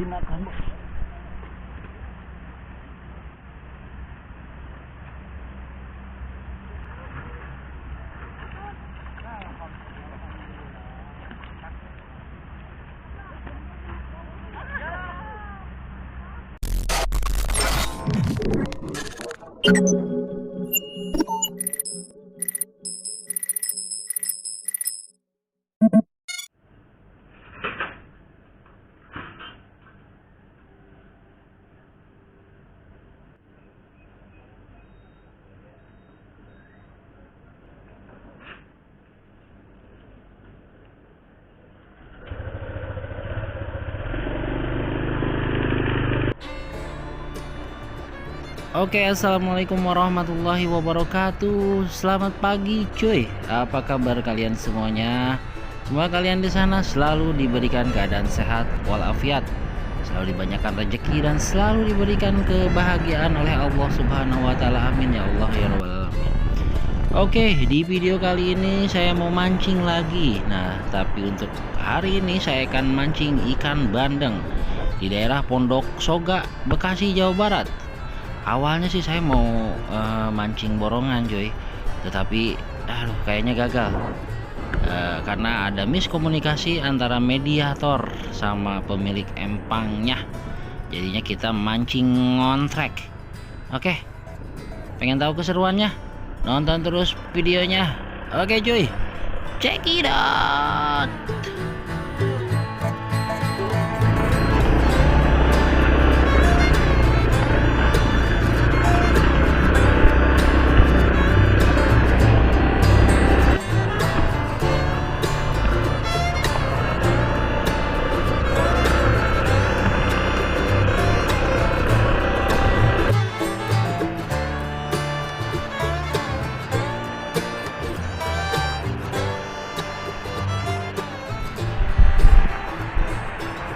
dimakan, Bu. Oke, assalamualaikum warahmatullahi wabarakatuh. Selamat pagi, cuy. Apa kabar kalian semuanya? Semoga kalian di sana selalu diberikan keadaan sehat walafiat, selalu dibanyakkan rezeki dan selalu diberikan kebahagiaan oleh Allah Subhanahu wa taala. Amin ya Allah ya rabbal alamin. Oke, di video kali ini saya mau mancing lagi. Nah, tapi untuk hari ini saya akan mancing ikan bandeng di daerah Pondok Soga, Bekasi, Jawa Barat. Awalnya sih saya mau mancing borongan, coy, tetapi kayaknya gagal karena ada miskomunikasi antara mediator sama pemilik empangnya. Jadinya kita mancing ngontrek. Oke, pengen tahu keseruannya? Nonton terus videonya. Oke, cuy, check it out.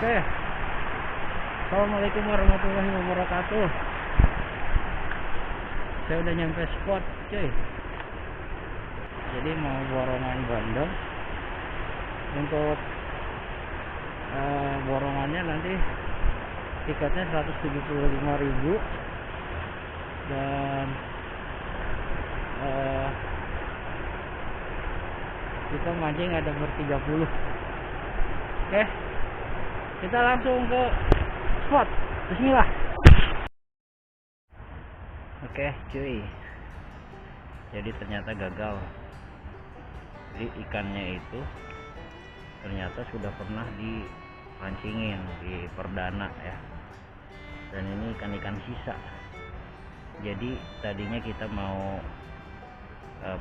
Oke, assalamualaikum warahmatullahi wabarakatuh. Saya udah nyampe spot, cuy. Jadi mau borongan bandeng. Untuk borongannya nanti tiketnya 175.000 dan kita mancing ada ber-30. Oke, kita langsung ke spot. Bismillah. Oke, cuy, jadi ternyata gagal. Jadi ikannya itu ternyata sudah pernah dipancingin di perdana ya, dan ini ikan-ikan sisa. Jadi tadinya kita mau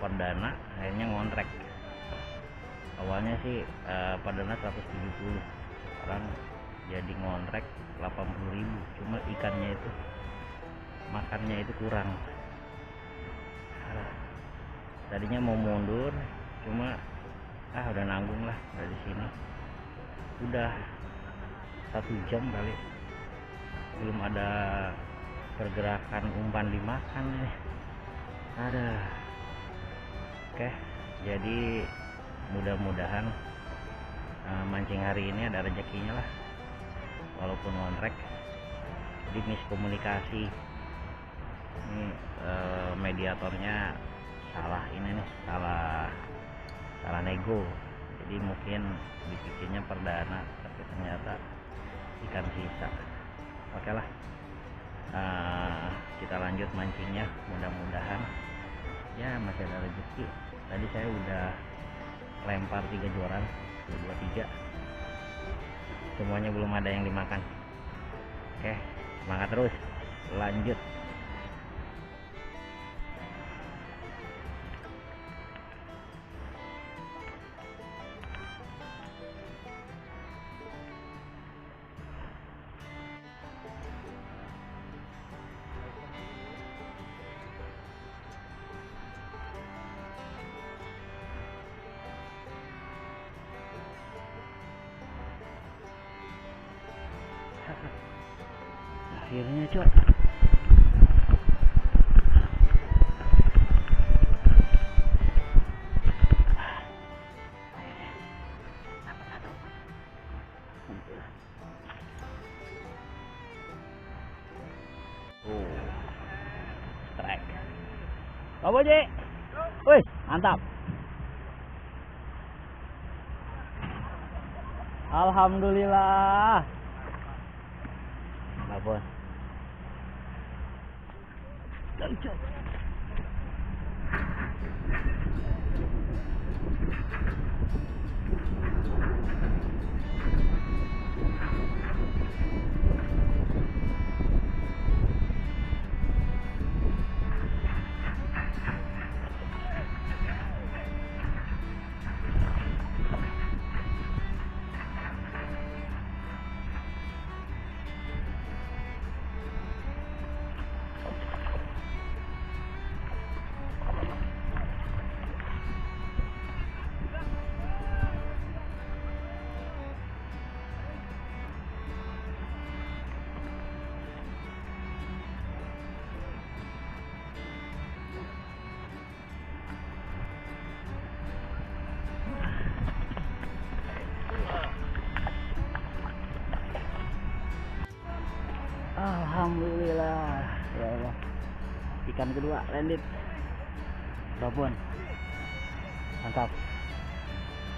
perdana, akhirnya ngontrek. Awalnya sih perdana 170, sekarang jadi ngontrek 80.000. Cuma ikannya itu makannya itu kurang. Tadinya mau mundur, cuma udah nanggung lah dari sini. Udah 1 jam kali belum ada pergerakan umpan dimakan nih. Ada. Oke, jadi mudah-mudahan mancing hari ini ada rezekinya lah, walaupun ngontrek. Jadi miskomunikasi ini, mediatornya salah ini nih, salah nego. Jadi mungkin dipikirnya perdana, tapi ternyata ikan sisa. Oke lah, kita lanjut mancingnya. Mudah-mudahan ya masih ada rezeki. Tadi saya udah lempar 3 joran, 2, 3, semuanya belum ada yang dimakan. Oke, semangat terus, lanjut. Akhirnya, coy. Pak Boji. Wih, mantap. Alhamdulillah. Babon. Lanjut. Alhamdulillah, ya Allah. Ikan kedua landed. Babon. Mantap.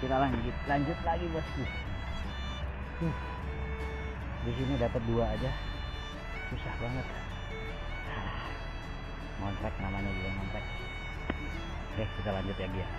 Kita lanjut lagi, bosku. Di sini dapat 2 aja. Susah banget. Montrek namanya juga, montrek. Oke, kita lanjut lagi ya.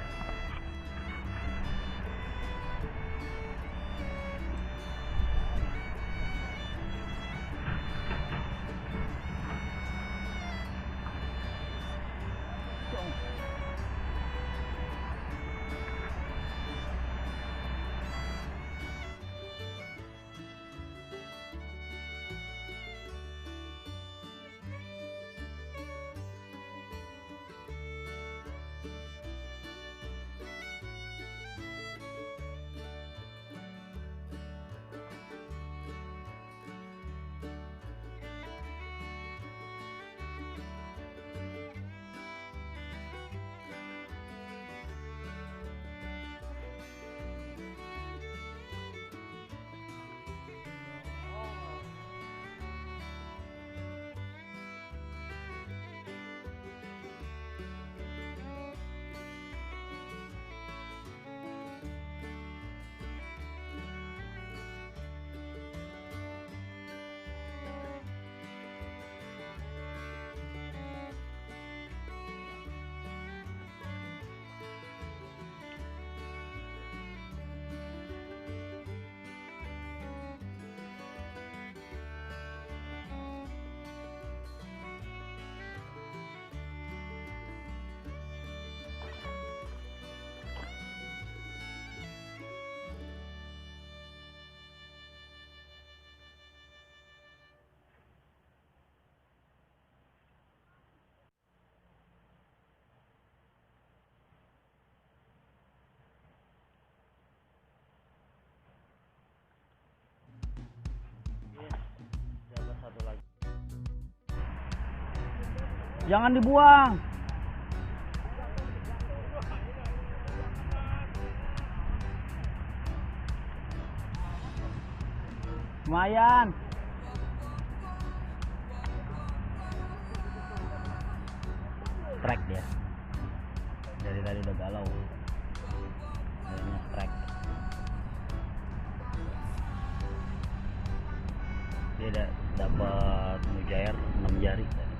Jangan dibuang. Lumayan. Strike dia. Dari tadi udah galau. Akhirnya strike. Dia dapat mujair 6 jari tadi.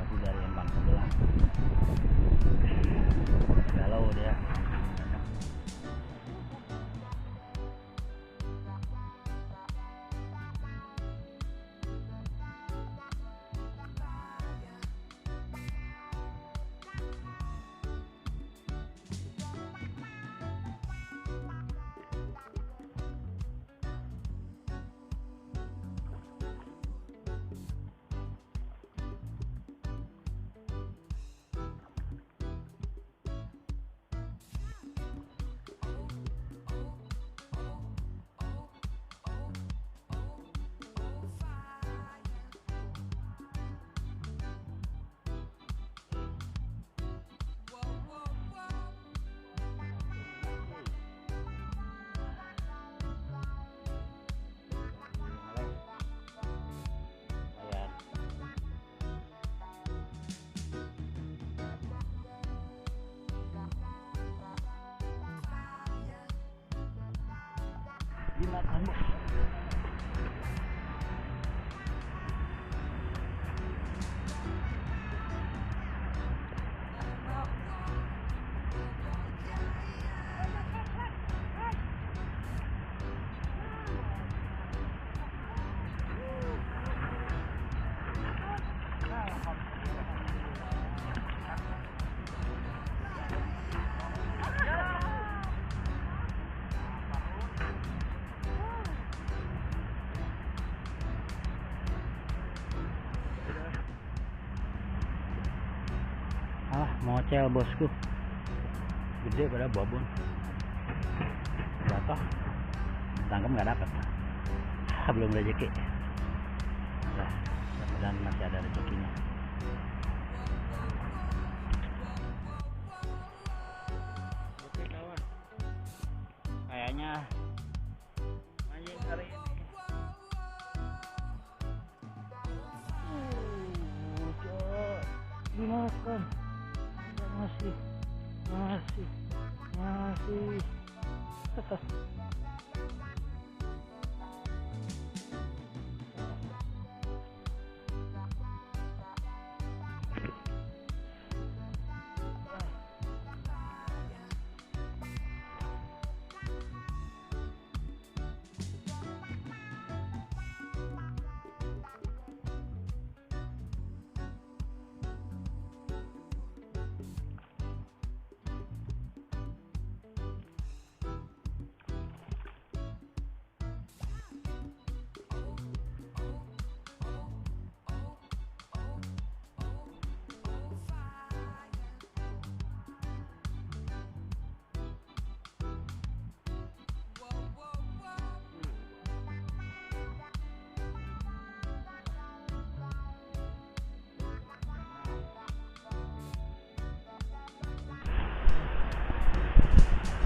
Tapi dari empang sebelah. Galau dia. dimakan bos. Mocel bosku, gede pada babon, jatuh, tangkap nggak dapat, belum rezeki. Nah, mudah-mudahan masih ada rezekinya. Oke kawan, kayaknya anjing hari ini. Dimakan. Masih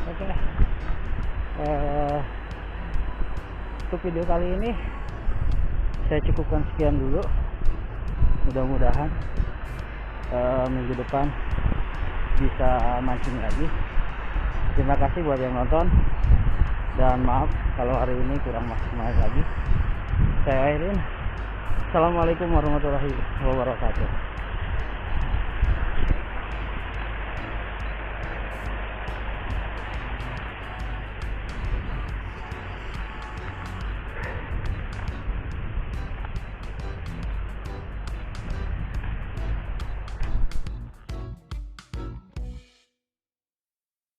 oke. Untuk video kali ini saya cukupkan sekian dulu. Mudah-mudahan minggu depan bisa mancing lagi. Terima kasih buat yang nonton, dan maaf kalau hari ini kurang maksimal lagi. Saya akhirin. Assalamualaikum warahmatullahi wabarakatuh.